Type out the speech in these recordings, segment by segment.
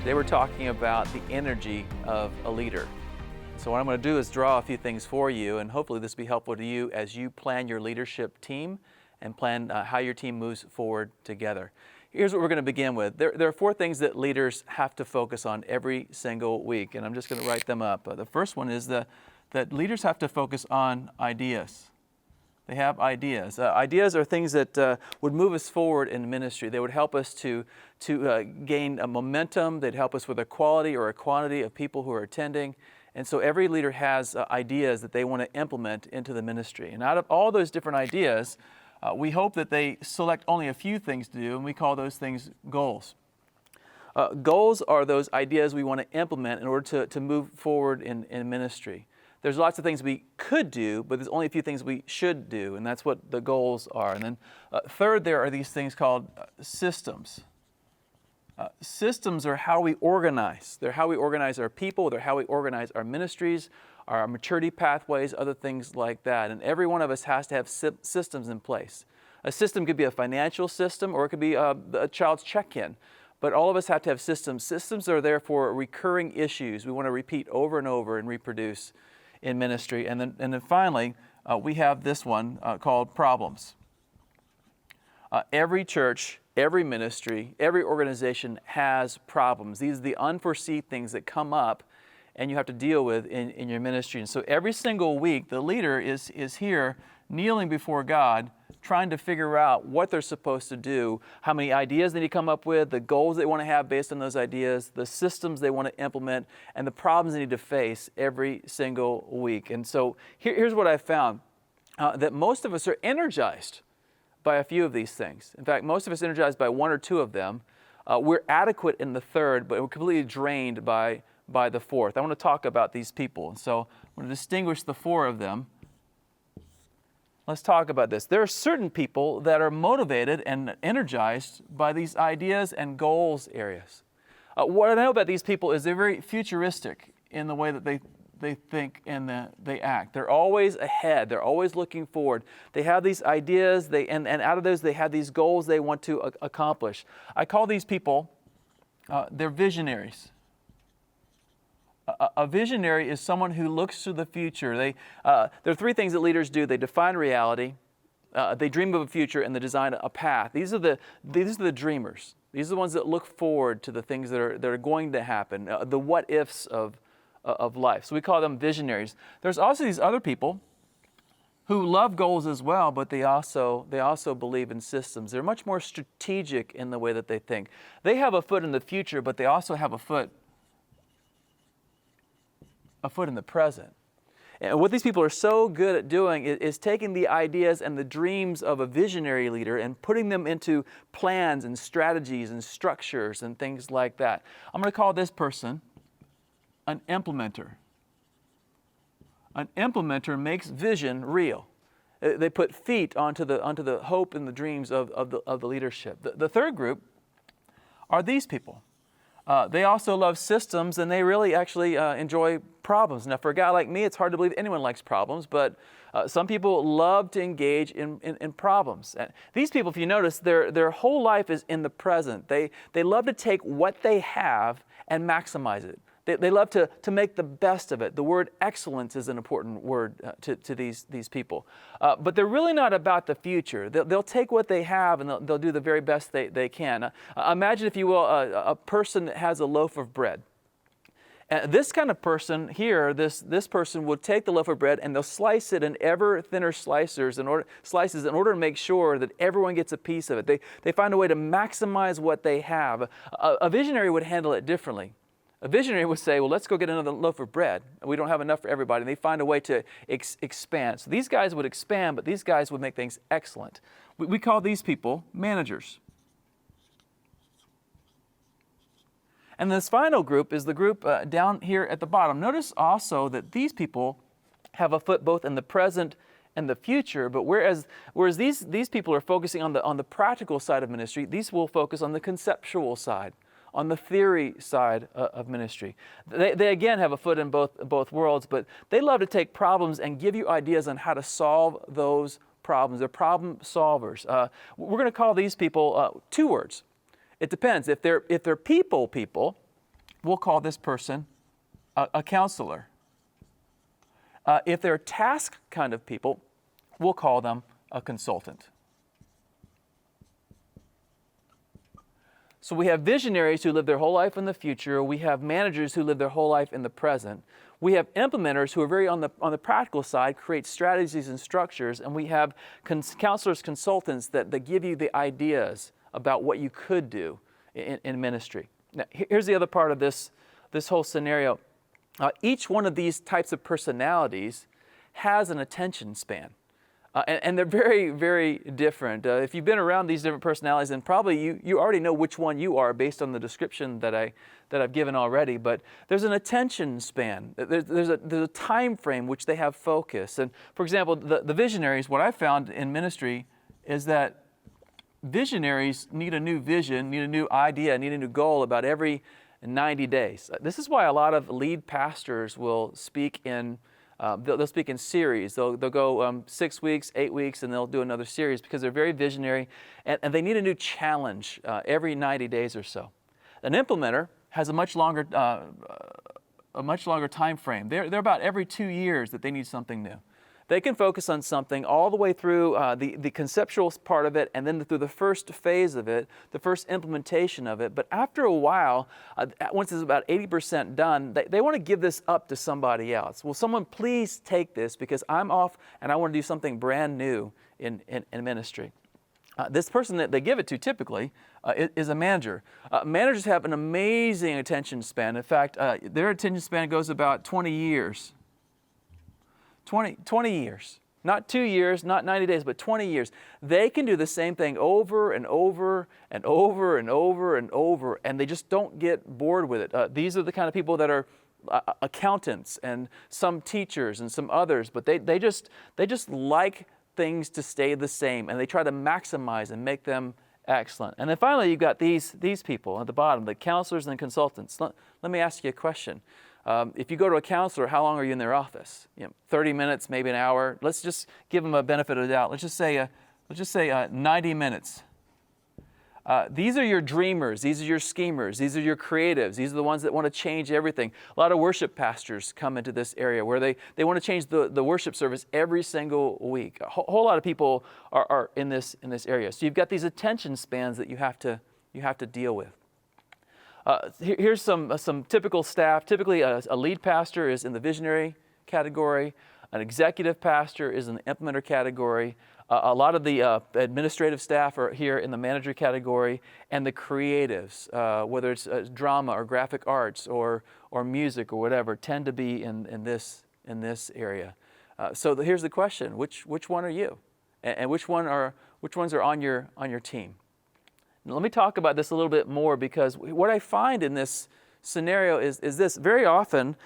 They were talking about the energy of a leader. So what I'm going to do is draw a few things for you, and hopefully this will be helpful to you as you plan your leadership team and plan how your team moves forward together. Here's what we're going to begin with. There are 4 things that leaders have to focus on every single week, and I'm just going to write them up. The first one is that leaders have to focus on ideas. They have ideas. Ideas are things that would move us forward in ministry. They would help us to gain a momentum. They'd help us with a quality or a quantity of people who are attending. And so every leader has ideas that they want to implement into the ministry. And out of all those different ideas, we hope that they select only a few things to do, and we call those things goals. Goals are those ideas we want to implement in order to move forward in ministry. There's lots of things we could do, but there's only a few things we should do, and that's what the goals are. And then third, there are these things called systems. Systems are how we organize. They're how we organize our people. They're how we organize our ministries, our maturity pathways, other things like that. And every one of us has to have systems in place. A system could be a financial system, or it could be a child's check-in. But all of us have to have systems. Systems are there for recurring issues we want to repeat over and over and reproduce in ministry. And then finally, we have this one called problems. Every church, every ministry, every organization has problems. These are the unforeseen things that come up and you have to deal with in your ministry. And so every single week, the leader is here kneeling before God, trying to figure out what they're supposed to do, how many ideas they need to come up with, the goals they want to have based on those ideas, the systems they want to implement, and the problems they need to face every single week. And so here's what I found, that most of us are energized by a few of these things. In fact, most of us are energized by 1 or 2 of them. We're adequate in the third, but we're completely drained by the fourth. I want to talk about these people. And so I'm going to distinguish the 4 of them. Let's talk about this. There are certain people that are motivated and energized by these ideas and goals areas. What I know about these people is they're very futuristic in the way that they think and they act. They're always ahead. They're always looking forward. They have these ideas, and out of those they have these goals they want to accomplish. I call these people, they're visionaries. A visionary is someone who looks to the future. There are 3 things that leaders do. They define reality, they dream of a future, and they design a path. These are the dreamers. These are the ones that look forward to the things that are going to happen, the what ifs of life. So we call them visionaries. There's also these other people who love goals as well, but they also believe in systems. They're much more strategic in the way that they think. They have a foot in the future, but they also have a foot in the present. And what these people are so good at doing is taking the ideas and the dreams of a visionary leader and putting them into plans and strategies and structures and things like that. I'm going to call this person an implementer. An implementer makes vision real. They put feet onto the hope and the dreams of the leadership. The third group are these people. They also love systems, and they really actually enjoy problems. Now, for a guy like me, it's hard to believe anyone likes problems, but some people love to engage in problems. And these people, if you notice, their whole life is in the present. They love to take what they have and maximize it. They love to make the best of it. The word excellence is an important word to these people. But they're really not about the future. They'll take what they have and they'll do the very best they can. Imagine, if you will, a person that has a loaf of bread. This kind of person here, this person would take the loaf of bread and they'll slice it in ever thinner slices in order to make sure that everyone gets a piece of it. They find a way to maximize what they have. A visionary would handle it differently. A visionary would say, well, let's go get another loaf of bread. We don't have enough for everybody. And they find a way to expand. So these guys would expand, but these guys would make things excellent. We call these people managers. And this final group is the group down here at the bottom. Notice also that these people have a foot both in the present and the future, but whereas these people are focusing on the practical side of ministry, these will focus on the conceptual side, on the theory side of ministry. They again have a foot in both worlds, but they love to take problems and give you ideas on how to solve those problems. They're problem solvers. We're going to call these people 2 words. It depends. If they're people, we'll call this person a counselor. If they're task kind of people, we'll call them a consultant. So we have visionaries who live their whole life in the future. We have managers who live their whole life in the present. We have implementers who are very on the practical side, create strategies and structures. And we have counselors, consultants that give you the ideas about what you could do in ministry. Now, here's the other part of this whole scenario. Each one of these types of personalities has an attention span. And they're very, very different. If you've been around these different personalities, then probably you already know which one you are based on the description that I've given already. But there's an attention span. There's a time frame which they have focus. And for example, the visionaries, what I've found in ministry is that visionaries need a new vision, need a new idea, need a new goal about every 90 days. This is why a lot of lead pastors will speak in they'll speak in series. They'll go 6 weeks, 8 weeks, and they'll do another series because they're very visionary, and they need a new challenge every 90 days or so. An implementer has a much longer time frame. They're about every 2 years that they need something new. They can focus on something all the way through the conceptual part of it, and then through the first phase of it, the first implementation of it. But after a while, once it's about 80% done, they want to give this up to somebody else. Will someone please take this because I'm off and I want to do something brand new in ministry. This person that they give it to typically is a manager. Managers have an amazing attention span. In fact, their attention span goes about 20 years. 20 years. Not 2 years, not 90 days, but 20 years. They can do the same thing over and over and over and over and over, and they just don't get bored with it. These are the kind of people that are accountants and some teachers and some others, but they just like things to stay the same, and they try to maximize and make them excellent. And then finally, you've got these people at the bottom, the counselors and consultants. Let me ask you a question. If you go to a counselor, how long are you in their office? 30 minutes, maybe an hour. Let's just give them a benefit of the doubt. Let's just say 90 minutes. These are your dreamers. These are your schemers. These are your creatives. These are the ones that want to change everything. A lot of worship pastors come into this area where they want to change the worship service every single week. A whole lot of people are in this area. So you've got these attention spans that you have to deal with. Here's some typical staff. Typically, a lead pastor is in the visionary category. An executive pastor is in the implementer category. A lot of the administrative staff are here in the manager category, and the creatives, whether it's drama or graphic arts or music or whatever, tend to be in this area. So here's the question: which one are you, and which ones are on your team? Now, let me talk about this a little bit more, because what I find in this scenario is this. Very often,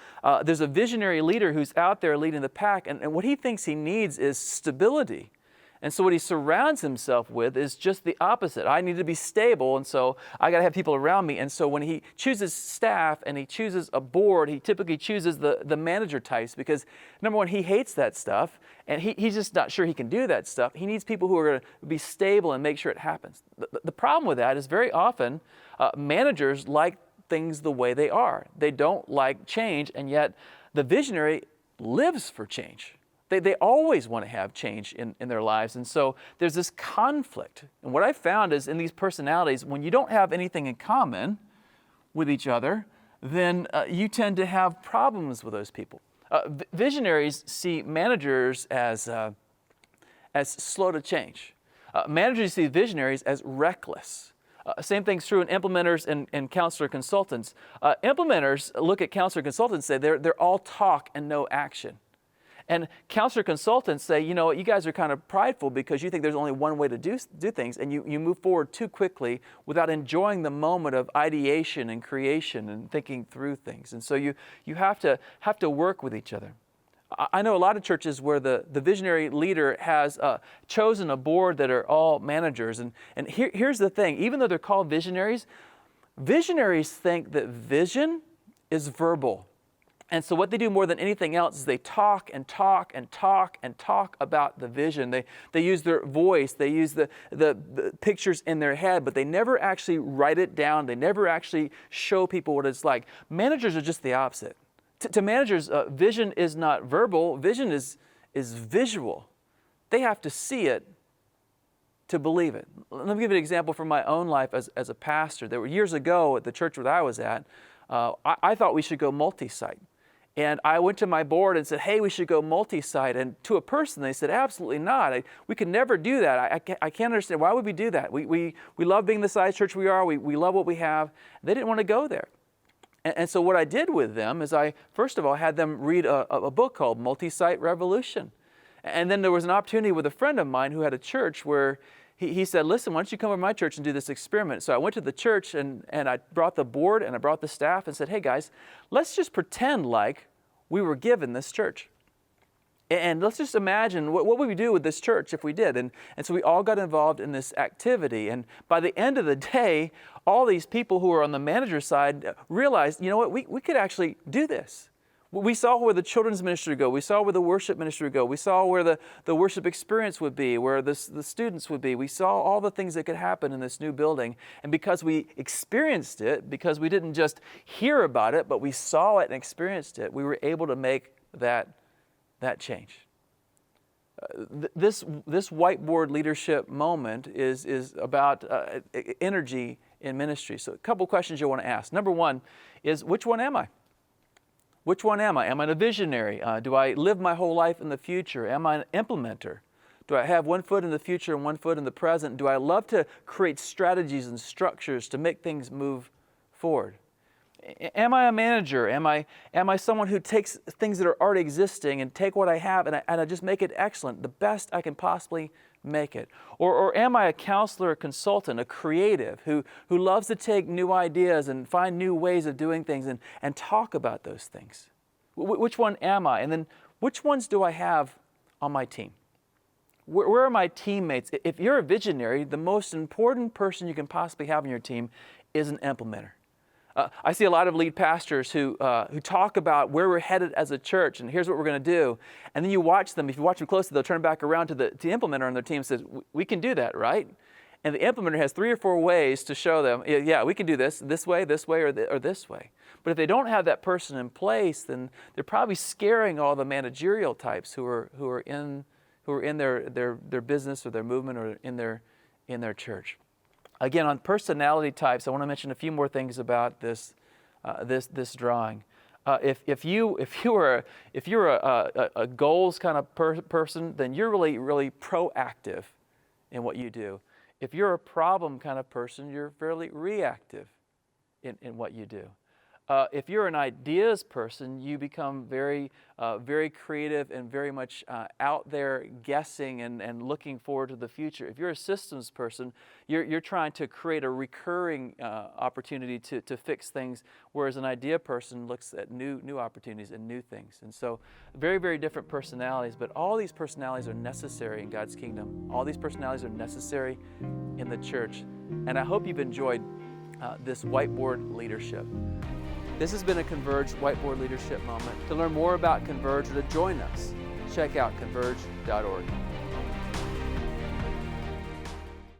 there's a visionary leader who's out there leading the pack, and what he thinks he needs is stability. And so what he surrounds himself with is just the opposite. I need to be stable, and so I got to have people around me. And so when he chooses staff and he chooses a board, he typically chooses the manager types, because number one, he hates that stuff, and he's just not sure he can do that stuff. He needs people who are going to be stable and make sure it happens. The problem with that is very often managers like things the way they are. They don't like change, and yet the visionary lives for change. They always want to have change in their lives. And so there's this conflict. And what I found is in these personalities, when you don't have anything in common with each other, then you tend to have problems with those people. Visionaries see managers as slow to change. Managers see visionaries as reckless. Same thing's true in implementers and counselor consultants. Implementers look at counselor consultants and say they're all talk and no action. And counselor consultants say, you know what, you guys are kind of prideful because you think there's only one way to do things, and you move forward too quickly without enjoying the moment of ideation and creation and thinking through things. And so you have to work with each other. I know a lot of churches where the visionary leader has chosen a board that are all managers. And here's the thing, even though they're called visionaries think that vision is verbal. And so what they do more than anything else is they talk and talk and talk and talk about the vision. They use their voice, they use the pictures in their head, but they never actually write it down. They never actually show people what it's like. Managers are just the opposite. To managers, vision is not verbal, vision is visual. They have to see it to believe it. Let me give you an example from my own life as a pastor. There were years ago at the church where I was at, I thought we should go multi-site. And I went to my board and said, hey, we should go multi-site. And to a person, they said, absolutely not. We could never do that. I can't understand. Why would we do that? We love being the size church we are. We love what we have. They didn't want to go there. And so what I did with them is I, first of all, had them read a book called Multi-Site Revolution. And then there was an opportunity with a friend of mine who had a church where he said, listen, why don't you come over to my church and do this experiment? So I went to the church and I brought the board and I brought the staff and said, hey guys, let's just pretend like we were given this church. And let's just imagine what would we do with this church if we did. And so we all got involved in this activity. And by the end of the day, all these people who were on the manager side realized, you know what, we could actually do this. We saw where the children's ministry would go. We saw where the worship ministry would go. We saw where the worship experience would be, where the students would be. We saw all the things that could happen in this new building. And because we experienced it, because we didn't just hear about it, but we saw it and experienced it, we were able to make that change. This whiteboard leadership moment is about energy in ministry. So a couple questions you want to ask. Number one is, which one am I? Which one am I? Am I a visionary? Do I live my whole life in the future? Am I an implementer? Do I have one foot in the future and one foot in the present? Do I love to create strategies and structures to make things move forward? Am I a manager? Am I someone who takes things that are already existing and take what I have and I just make it excellent, the best I can possibly make it? Or am I a counselor, a consultant, a creative who loves to take new ideas and find new ways of doing things and talk about those things? Which one am I? And then which ones do I have on my team? Where are my teammates? If you're a visionary, the most important person you can possibly have on your team is an implementer. I see a lot of lead pastors who talk about where we're headed as a church and here's what we're going to do. And then you watch them. If you watch them closely, they'll turn back around to the implementer on their team and says, we can do that, right? And the implementer has 3 or 4 ways to show them, yeah, we can do this way, or this way. But if they don't have that person in place, then they're probably scaring all the managerial types who are in their business or their movement or in their church. Again, on personality types, I want to mention a few more things about this drawing. If you're a goals kind of person, then you're really proactive in what you do. If you're a problem kind of person, you're fairly reactive in what you do. If you're an ideas person, you become very creative and very much out there guessing and looking forward to the future. If you're a systems person, you're trying to create a recurring opportunity to fix things, whereas an idea person looks at new opportunities and new things. And so very different personalities, but all these personalities are necessary in God's kingdom. All these personalities are necessary in the church. And I hope you've enjoyed this whiteboard leadership. This has been a Converge Whiteboard Leadership Moment. To learn more about Converge or to join us, check out converge.org.